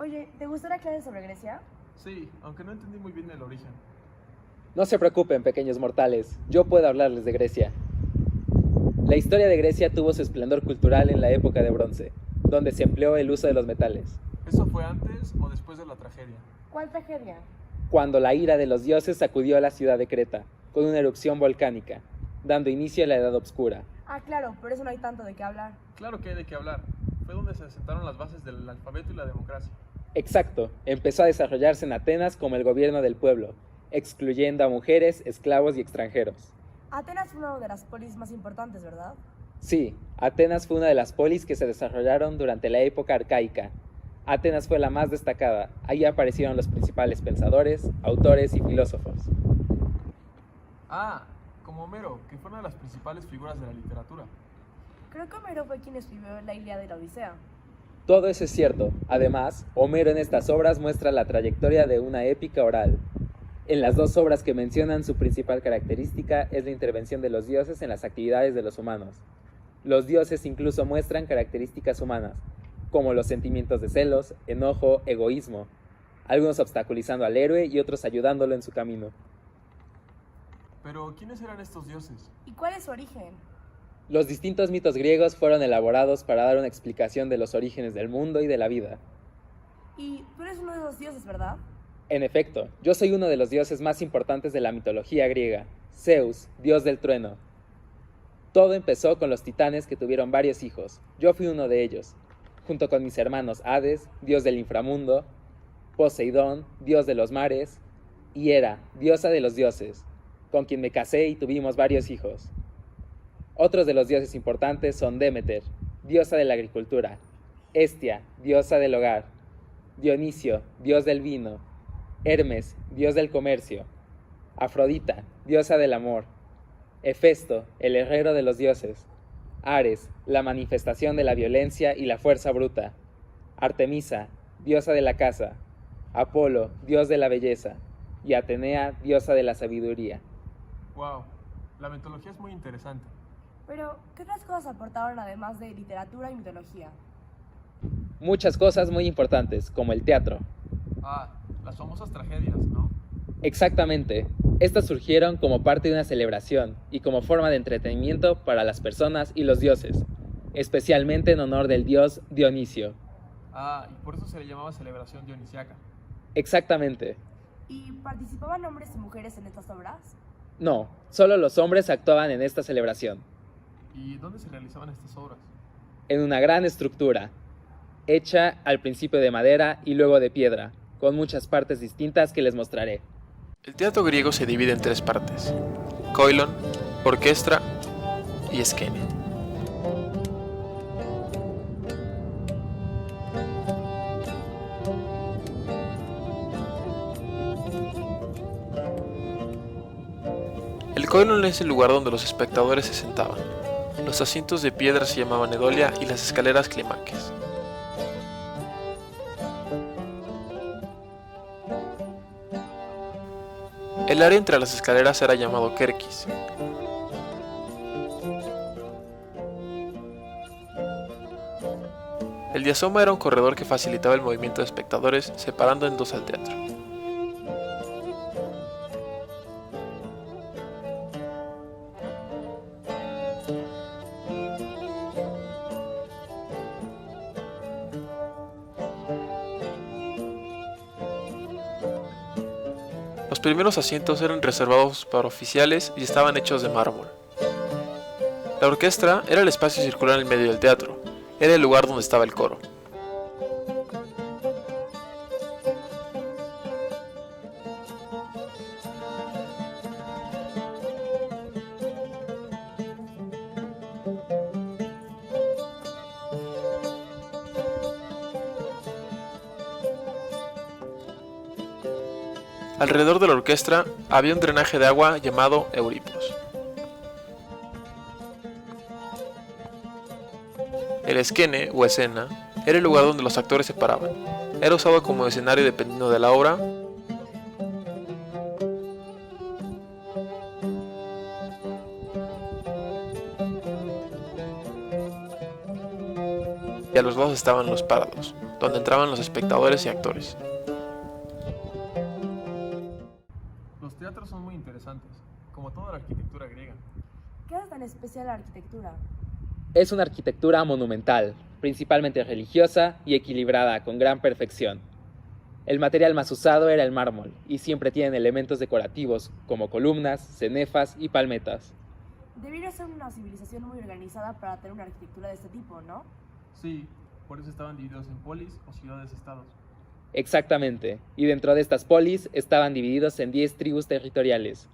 Oye, ¿te gustó la clase sobre Grecia? Sí, aunque no entendí muy bien el origen. No se preocupen, pequeños mortales, yo puedo hablarles de Grecia. La historia de Grecia tuvo su esplendor cultural en la época de bronce, donde se empleó el uso de los metales, ¿Eso fue antes o después de la tragedia? ¿Cuál tragedia? cuando la ira de los dioses sacudió a la ciudad de Creta, con una erupción volcánica, dando inicio a la Edad Oscura. Ah, claro, por eso no hay tanto de qué hablar. Claro que hay de qué hablar. Fue donde se sentaron las bases del alfabeto y la democracia. Exacto, empezó a desarrollarse en Atenas como el gobierno del pueblo, excluyendo a mujeres, esclavos y extranjeros. Atenas fue una de las polis más importantes, ¿verdad? Sí, Atenas fue una de las polis que se desarrollaron durante la época arcaica. Atenas fue la más destacada. Ahí aparecieron los principales pensadores, autores y filósofos. Ah, como Homero, que fue una de las principales figuras de la literatura. Creo que Homero fue quien escribió la Ilíada y la Odisea. Todo eso es cierto. Además, Homero en estas obras muestra la trayectoria de una épica oral. En las dos obras que mencionan, su principal característica es la intervención de los dioses en las actividades de los humanos. Los dioses incluso muestran características humanas, como los sentimientos de celos, enojo, egoísmo, algunos obstaculizando al héroe y otros ayudándolo en su camino. Pero, ¿quiénes eran estos dioses? ¿Y cuál es su origen? Los distintos mitos griegos fueron elaborados para dar una explicación de los orígenes del mundo y de la vida. Y tú eres uno de esos dioses, ¿verdad? En efecto, yo soy uno de los dioses más importantes de la mitología griega, Zeus, dios del trueno. Todo empezó con los titanes que tuvieron varios hijos. Yo fui uno de ellos, junto con mis hermanos Hades, dios del inframundo, Poseidón, dios de los mares, y Hera, diosa de los dioses, con quien me casé y tuvimos varios hijos. Otros de los dioses importantes son Demeter, diosa de la agricultura, Hestia, diosa del hogar, Dionisio, dios del vino, Hermes, dios del comercio, Afrodita, diosa del amor, Hefesto, el herrero de los dioses, Ares, la manifestación de la violencia y la fuerza bruta, Artemisa, diosa de la caza, Apolo, dios de la belleza, y Atenea, diosa de la sabiduría. Wow, la mitología es muy interesante. Pero, ¿qué otras cosas aportaron además de literatura y mitología? Muchas cosas muy importantes, como el teatro. Ah, las famosas tragedias, ¿no? Exactamente, estas surgieron como parte de una celebración y como forma de entretenimiento para las personas y los dioses, especialmente en honor del dios Dionisio. Ah, y por eso se le llamaba celebración dionisiaca. Exactamente. ¿Y participaban hombres y mujeres en estas obras? No, solo los hombres actuaban en esta celebración, ¿Y dónde se realizaban estas obras? en una gran estructura, hecha al principio de madera y luego de piedra, con muchas partes distintas que les mostraré. El teatro griego se divide en tres partes: koilon, orquestra y skene. El koilon es el lugar donde los espectadores se sentaban. Los asientos de piedra se llamaban edolia y las escaleras climaques. El área entre las escaleras era llamado kerkis. El diasoma era un corredor que facilitaba el movimiento de espectadores, separando en dos al teatro. Los primeros asientos eran reservados para oficiales y estaban hechos de mármol. La orquestra era el espacio circular en el medio del teatro. Era el lugar donde estaba el coro. Alrededor de la orquesta había un drenaje de agua llamado Euripos. El esquene o escena era el lugar donde los actores se paraban. Era usado como escenario dependiendo de la obra. Y a los lados estaban los parados, donde entraban los espectadores y actores. Los teatros son muy interesantes, como toda la arquitectura griega. ¿Qué hace tan especial la arquitectura? Es una arquitectura monumental, principalmente religiosa y equilibrada con gran perfección. El material más usado era el mármol, y siempre tienen elementos decorativos como columnas, cenefas y palmetas. Debería ser una civilización muy organizada para tener una arquitectura de este tipo, ¿no? Sí, por eso estaban divididos en polis o ciudades-estados. Exactamente, y dentro de estas polis estaban divididos en 10 tribus territoriales.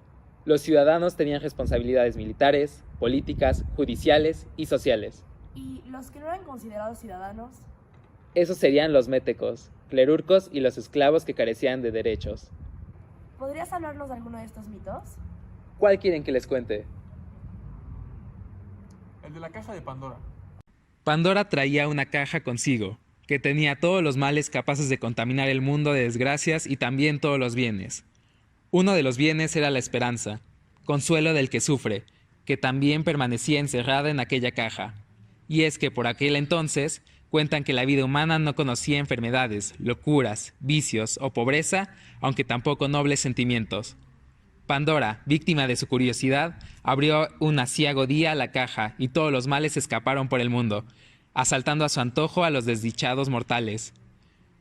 Los ciudadanos tenían responsabilidades militares, políticas, judiciales y sociales. ¿Y los que no eran considerados ciudadanos? Esos serían los métecos, clerurcos y los esclavos que carecían de derechos. ¿Podrías hablarnos de alguno de estos mitos? ¿Cuál quieren que les cuente? El de la caja de Pandora. Pandora traía una caja consigo, que tenía todos los males capaces de contaminar el mundo de desgracias y también todos los bienes. Uno de los bienes era la esperanza, consuelo del que sufre, que también permanecía encerrada en aquella caja. Y es que por aquel entonces cuentan que la vida humana no conocía enfermedades, locuras, vicios o pobreza, aunque tampoco nobles sentimientos. Pandora, víctima de su curiosidad, abrió un aciago día la caja y todos los males escaparon por el mundo, asaltando a su antojo a los desdichados mortales.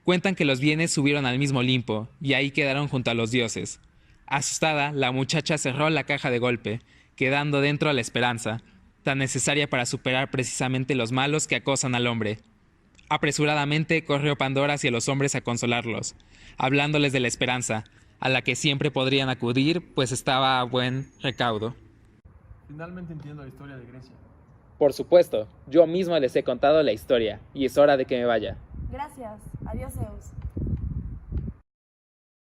Cuentan que los bienes subieron al mismo Olimpo y ahí quedaron junto a los dioses. Asustada, la muchacha cerró la caja de golpe, quedando dentro la esperanza, tan necesaria para superar precisamente los malos que acosan al hombre. Apresuradamente corrió Pandora hacia los hombres a consolarlos, hablándoles de la esperanza, a la que siempre podrían acudir, pues estaba a buen recaudo. Finalmente entiendo la historia de Grecia. Por supuesto, yo mismo les he contado la historia, y es hora de que me vaya. Gracias. Adiós, Zeus.